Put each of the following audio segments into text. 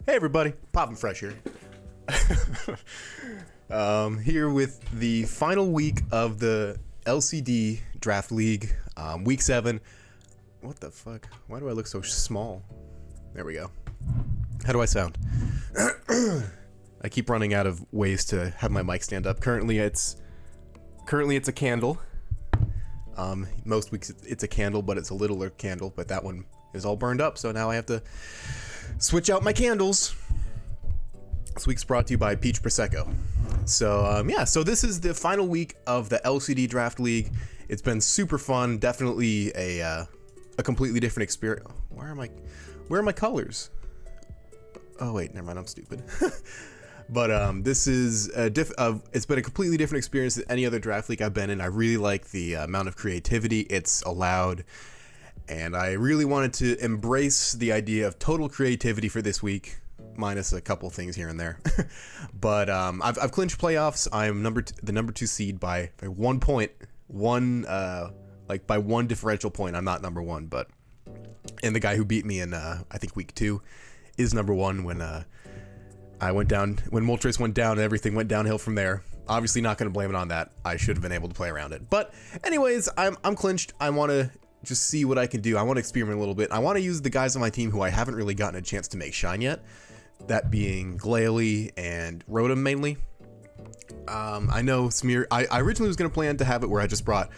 Hey everybody, Poppin' Fresh here. Here with the final week of the LCD Draft League, week 7. What the fuck? Why do I look so small? There we go. How do I sound? I keep running out of ways to have my mic stand up. Currently it's a candle. Most weeks it's a candle, but it's a littler candle, but that one is all burned up, so now I have to switch out my candles. This week's brought to you by Peach Prosecco. So this is the final week of the LCD Draft League. It's been super fun. Definitely a completely different experience. Where are my colors? Oh wait, never mind. I'm stupid. But this is it's been a completely different experience than any other draft league I've been in. I really like the amount of creativity it's allowed, and I really wanted to embrace the idea of total creativity for this week, minus a couple things here and there. But I've clinched playoffs. I'm the number 2 seed by 1 point, by one differential point. I'm not number 1, and the guy who beat me in I think week 2 is number 1 when I went down, when Moltres went down and everything went downhill from there. Obviously not going to blame it on that. I should have been able to play around it. But anyways, I'm clinched. I want to just see what I can do. I want to experiment a little bit. I want to use the guys on my team who I haven't really gotten a chance to make shine yet. That being Glalie and Rotom mainly. I know Smear. I originally was going to plan to have it where I just brought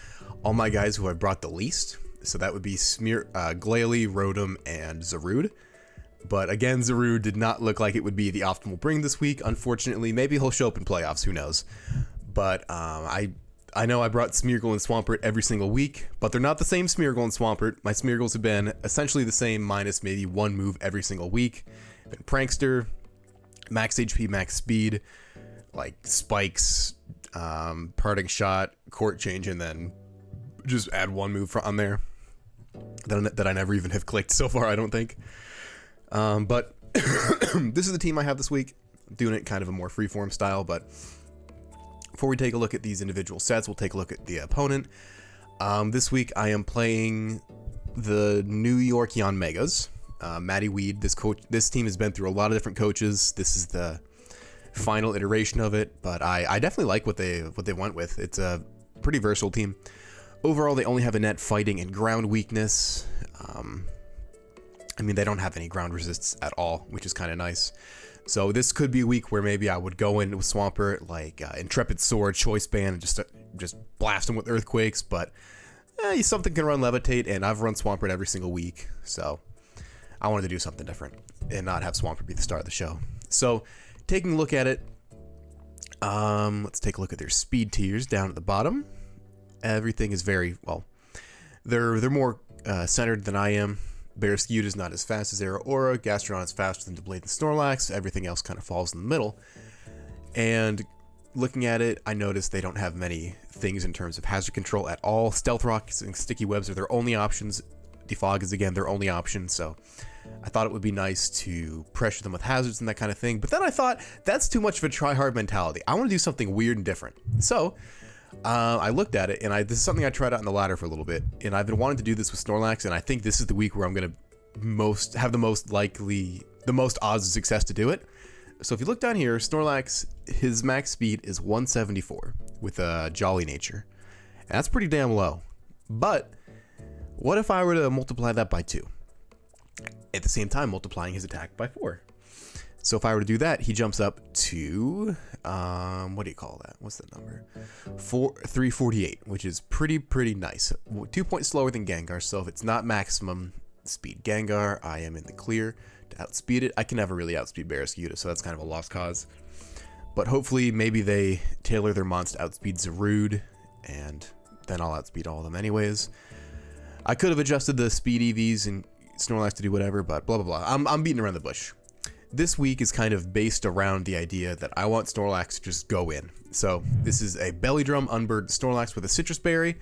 all my guys who I brought the least. So that would be Glalie, Rotom, and Zarude. But again, Zarude did not look like it would be the optimal bring this week. Unfortunately, maybe he'll show up in playoffs. Who knows? But I know I brought Smeargle and Swampert every single week, but they're not the same Smeargle and Swampert. My Smeargles have been essentially the same, minus maybe one move every single week. Been Prankster, max HP, max speed, like spikes, parting shot, court change, and then just add one move on there that I never even have clicked so far, I don't think. But this is the team I have this week. I'm doing it kind of a more freeform style, but before we take a look at these individual sets, we'll take a look at the opponent. This week I am playing the New York Yanmegas. Matty Weed. This team has been through a lot of different coaches. This is the final iteration of it, but I definitely like what they went with. It's a pretty versatile team. Overall, they only have a net fighting and ground weakness. They don't have any ground resists at all, which is kind of nice. So this could be a week where maybe I would go in with Swampert, like Intrepid Sword, Choice Band, and just blast him with Earthquakes. But something can run Levitate, and I've run Swampert every single week, so I wanted to do something different and not have Swampert be the star of the show. So taking a look at it, let's take a look at their speed tiers down at the bottom. Everything is very well. They're more centered than I am. Barraskewda is not as fast as Aura. Gastrodon is faster than Deblade and Snorlax. Everything else kind of falls in the middle. And looking at it, I noticed they don't have many things in terms of hazard control at all. Stealth Rocks and Sticky Webs are their only options. Defog is again their only option. So I thought it would be nice to pressure them with hazards and that kind of thing. But then I thought that's too much of a try-hard mentality. I want to do something weird and different. So I looked at it, and this is something I tried out in the ladder for a little bit, and I've been wanting to do this with Snorlax, and I think this is the week where I'm going to have the most odds of success to do it. So if you look down here, Snorlax, his max speed is 174 with a Jolly Nature. And that's pretty damn low. But what if I were to multiply that by 2? At the same time, multiplying his attack by 4. So if I were to do that, he jumps up to, what do you call that? What's the number? 348, which is pretty nice. 2 points slower than Gengar, so if it's not maximum speed Gengar, I am in the clear to outspeed it. I can never really outspeed Barraskewda, so that's kind of a lost cause. But hopefully, maybe they tailor their mons to outspeed Zarude, and then I'll outspeed all of them anyways. I could have adjusted the speed EVs and Snorlax to do whatever, but blah, blah, blah. I'm beating around the bush. This week is kind of based around the idea that I want Snorlax to just go in. So this is a Belly Drum Unburdened Snorlax with a Citrus Berry.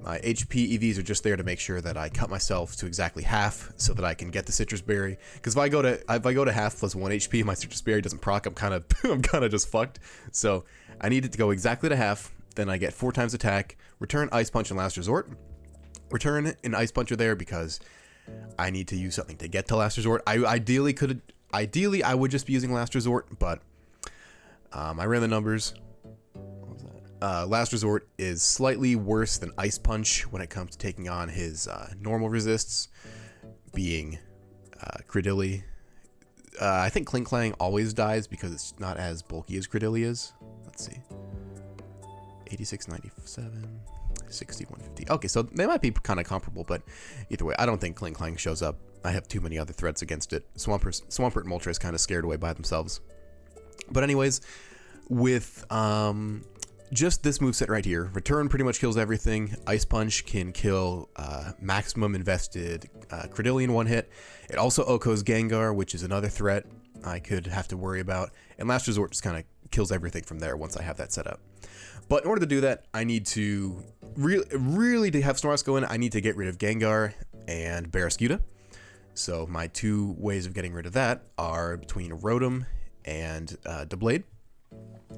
My HP EVs are just there to make sure that I cut myself to exactly half so that I can get the Citrus Berry. Because if I go to half plus 1 HP, my Citrus Berry doesn't proc. I'm kind of just fucked. So I need it to go exactly to half. Then I get 4 times attack. Return Ice Punch and Last Resort. Return an Ice Puncher there because I need to use something to get to Last Resort. I ideally could Ideally, I would just be using Last Resort, but I ran the numbers. Last Resort is slightly worse than Ice Punch when it comes to taking on his normal resists, being Credilli. I think Clink Clang always dies because it's not as bulky as Credilli is. Let's see. 8697, 6150. Okay, so they might be kind of comparable, but either way, I don't think Clink Clang shows up. I have too many other threats against it. Swampert and Moltres is kind of scared away by themselves. But anyways, with just this moveset right here, Return pretty much kills everything. Ice Punch can kill maximum invested Credilli in one hit. It also OHKOs Gengar, which is another threat I could have to worry about. And Last Resort just kind of kills everything from there once I have that set up. But in order to do that, I need to really to have Snorlax go in, I need to get rid of Gengar and Barraskewda. So my two ways of getting rid of that are between Rotom and Doublade.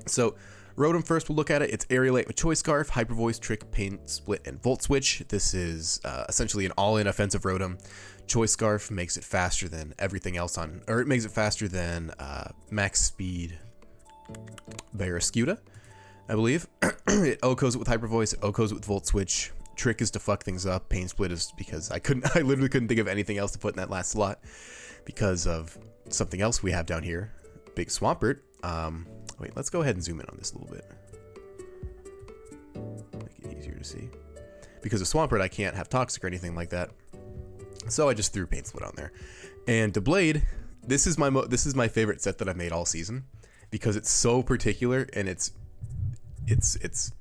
So Rotom first, we'll look at it. It's Aerialate with Choice Scarf, Hyper Voice, Trick, Pain Split, and Volt Switch. This is essentially an all-in offensive Rotom. Choice Scarf makes it faster than everything else on, or it makes it faster than max speed Barraskewda, I believe. It OHKOs it with Hyper Voice, it OHKOs it with Volt Switch. Trick is to fuck things up. Pain Split is because I literally couldn't think of anything else to put in that last slot because of something else we have down here. Big Swampert. Wait, let's go ahead and zoom in on this a little bit. Make it easier to see. Because of Swampert, I can't have Toxic or anything like that. So I just threw Pain Split on there. And Doublade, this is my favorite set that I've made all season because it's so particular and it's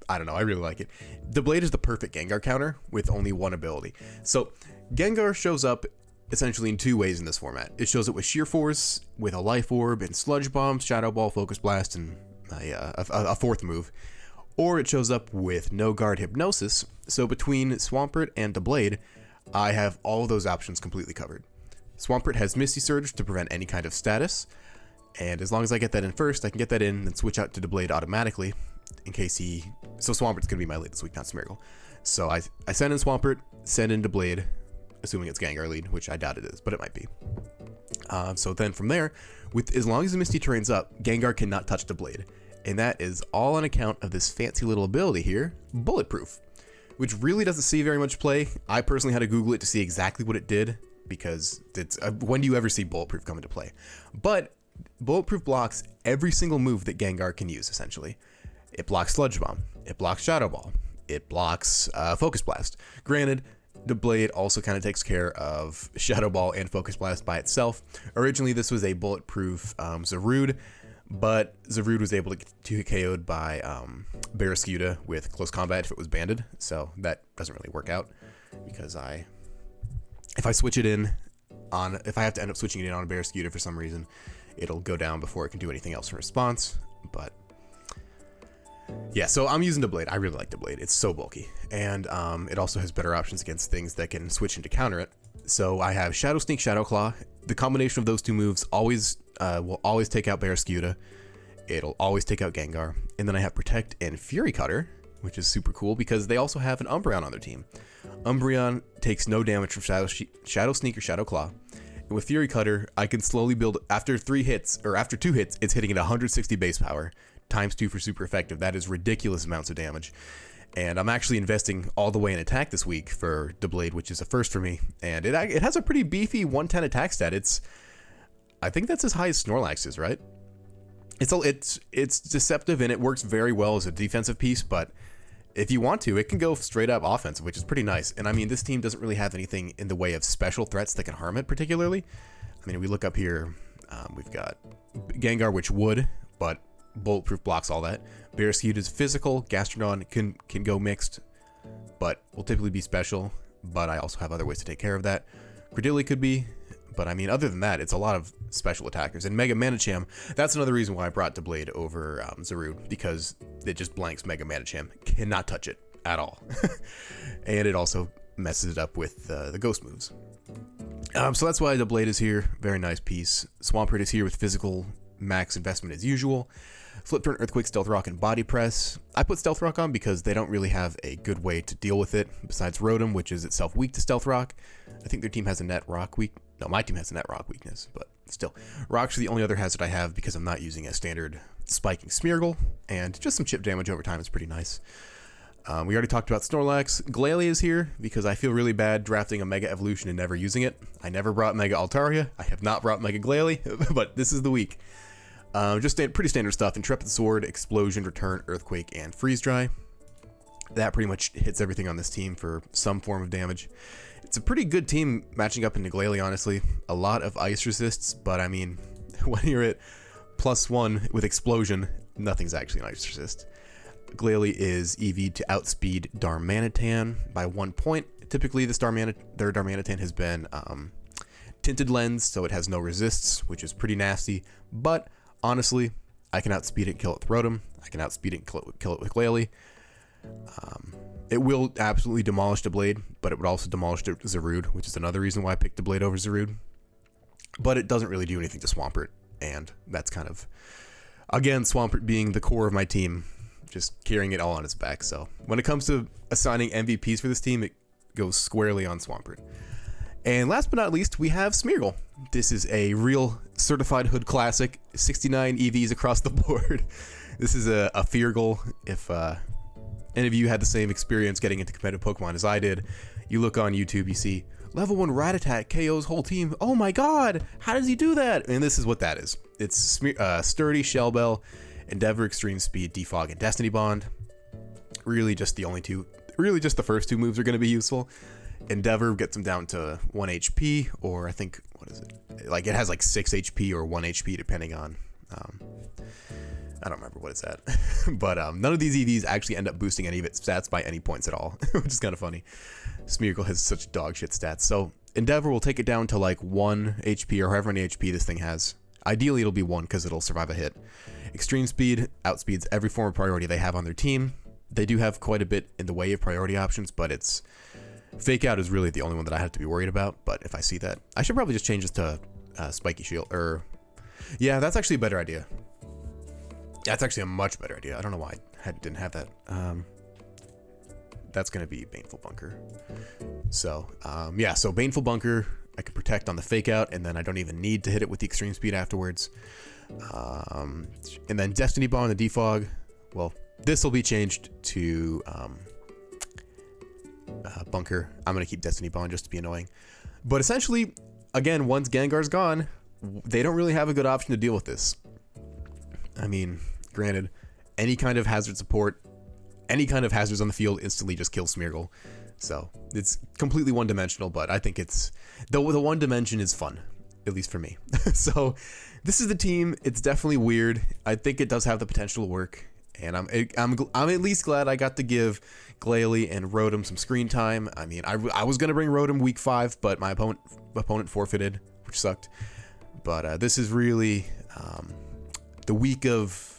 I don't know, I really like it. Doublade is the perfect Gengar counter with only one ability. So Gengar shows up essentially in two ways in this format. It shows up with Sheer Force, with a Life Orb, and Sludge Bomb, Shadow Ball, Focus Blast, and a fourth move. Or it shows up with No Guard Hypnosis. So between Swampert and Doublade, I have all of those options completely covered. Swampert has Misty Surge to prevent any kind of status. And as long as I get that in first, I can get that in and switch out to Doublade automatically. In case so Swampert's going to be my lead this week, not Smeargle. So I send in Swampert, send in Doublade, assuming it's Gengar lead, which I doubt it is, but it might be. So then from there, as long as the Misty Terrain's up, Gengar cannot touch Doublade. And that is all on account of this fancy little ability here, Bulletproof, which really doesn't see very much play. I personally had to Google it to see exactly what it did, because it's when do you ever see Bulletproof come into play? But Bulletproof blocks every single move that Gengar can use, essentially. It blocks Sludge Bomb, it blocks Shadow Ball, it blocks Focus Blast. Granted, Doublade also kind of takes care of Shadow Ball and Focus Blast by itself. Originally, this was a bulletproof Zarude, but Zarude was able to get KO'd by Barraskewda with Close Combat if it was banded, so that doesn't really work out because if I switch it in on, if I have to end up switching it in on a Barraskewda for some reason, it'll go down before it can do anything else in response. But yeah, so I'm using Doublade. I really like Doublade. It's so bulky. And it also has better options against things that can switch in to counter it. So I have Shadow Sneak, Shadow Claw. The combination of those two moves will always take out Barraskewda. It'll always take out Gengar. And then I have Protect and Fury Cutter, which is super cool because they also have an Umbreon on their team. Umbreon takes no damage from Shadow Sneak or Shadow Claw. And with Fury Cutter, I can slowly build, after 2 hits, it's hitting at 160 base power. ×2 for super effective. That is ridiculous amounts of damage. And I'm actually investing all the way in attack this week for Doublade, which is a first for me. And it has a pretty beefy 110 attack stat. I think that's as high as Snorlax is, right? It's deceptive and it works very well as a defensive piece, but if you want to, it can go straight up offensive, which is pretty nice. And I mean, this team doesn't really have anything in the way of special threats that can harm it particularly. I mean, we look up here, we've got Gengar, which would, but Bulletproof blocks all that. Barraskewda's physical. Gastrodon can go mixed, but will typically be special. But I also have other ways to take care of that. Credilli could be, but I mean, other than that, it's a lot of special attackers. And Mega Manicham, that's another reason why I brought Doublade over Zarude, because it just blanks Mega Manicham. Cannot touch it at all. And it also messes it up with the ghost moves. So that's why Doublade is here. Very nice piece. Swampert is here with physical max investment as usual. Flip Turn, Earthquake, Stealth Rock, and Body Press. I put Stealth Rock on because they don't really have a good way to deal with it besides Rotom, which is itself weak to Stealth Rock. I think their team has a net Rock weak. No, my team has a net rock weakness, but still. Rocks are the only other hazard I have because I'm not using a standard spiking Smeargle, and just some chip damage over time is pretty nice. We already talked about Snorlax. Glalie is here because I feel really bad drafting a Mega Evolution and never using it. I never brought Mega Altaria. I have not brought Mega Glalie, but this is the week. Just pretty standard stuff. Intrepid Sword, Explosion, Return, Earthquake, and Freeze Dry. That pretty much hits everything on this team for some form of damage. It's a pretty good team matching up into Glalie, honestly. A lot of ice resists, but I mean, when you're at +1 with Explosion, nothing's actually an ice resist. Glalie is EV'd to outspeed Darmanitan by 1 point. Typically, their Darmanitan has been tinted lens, so it has no resists, which is pretty nasty. But honestly, I can outspeed it and kill it with Rotom. I can outspeed it and kill it with Glalie. It will absolutely demolish the Blade, but it would also demolish the Zarude, which is another reason why I picked the Blade over Zarude. But it doesn't really do anything to Swampert, and that's kind of, again, Swampert being the core of my team, just carrying it all on its back. So when it comes to assigning MVPs for this team, it goes squarely on Swampert. And last but not least, we have Smeargle. This is a real certified hood classic, 69 EVs across the board. This is a Feargle. If any of you had the same experience getting into competitive Pokemon as I did, you look on YouTube, you see level 1 Rat Attack KOs whole team. Oh my god, how does he do that? And this is what that is. It's Sturdy, Shell Bell, Endeavor, Extreme Speed, Defog, and Destiny Bond. Really just the first two moves are going to be useful. Endeavor gets him down to 1 HP, or I think, what is it? Like, it has like 6 HP or 1 HP depending on, I don't remember what it's at. But none of these EVs actually end up boosting any of its stats by any points at all, which is kind of funny. Smeargle has such dog shit stats. So Endeavor will take it down to like 1 HP or however many HP this thing has. Ideally, it'll be 1 because it'll survive a hit. Extreme Speed outspeeds every form of priority they have on their team. They do have quite a bit in the way of priority options, but it's Fake Out is really the only one that I have to be worried about. But if I see that, I should probably just change this to Spiky Shield. Or yeah, that's actually a better idea. That's actually a much better idea. I don't know why I didn't have that. That's going to be Baneful Bunker. So yeah, so Baneful Bunker, I can protect on the Fake Out, and then I don't even need to hit it with the Extreme Speed afterwards. And then Destiny Bond, the Defog, well, this will be changed to Bunker. I'm going to keep Destiny Bond just to be annoying. But essentially, again, once Gengar's gone, they don't really have a good option to deal with this. I mean, granted, any kind of hazard support, any kind of hazards on the field instantly just kills Smeargle. So it's completely one-dimensional, but I think it's the one dimension is fun, at least for me. So this is the team. It's definitely weird. I think it does have the potential to work, and I'm at least glad I got to give Glalie and Rotom some screen time. I mean, I was gonna bring Rotom week 5, but my opponent forfeited, which sucked. But this is really the week of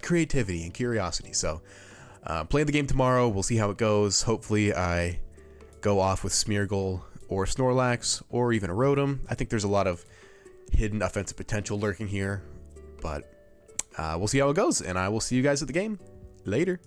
creativity and curiosity. So play the game tomorrow. We'll see how it goes. Hopefully I go off with Smeargle or Snorlax or even a Rotom. I think there's a lot of hidden offensive potential lurking here, but we'll see how it goes, and I will see you guys at the game. Later.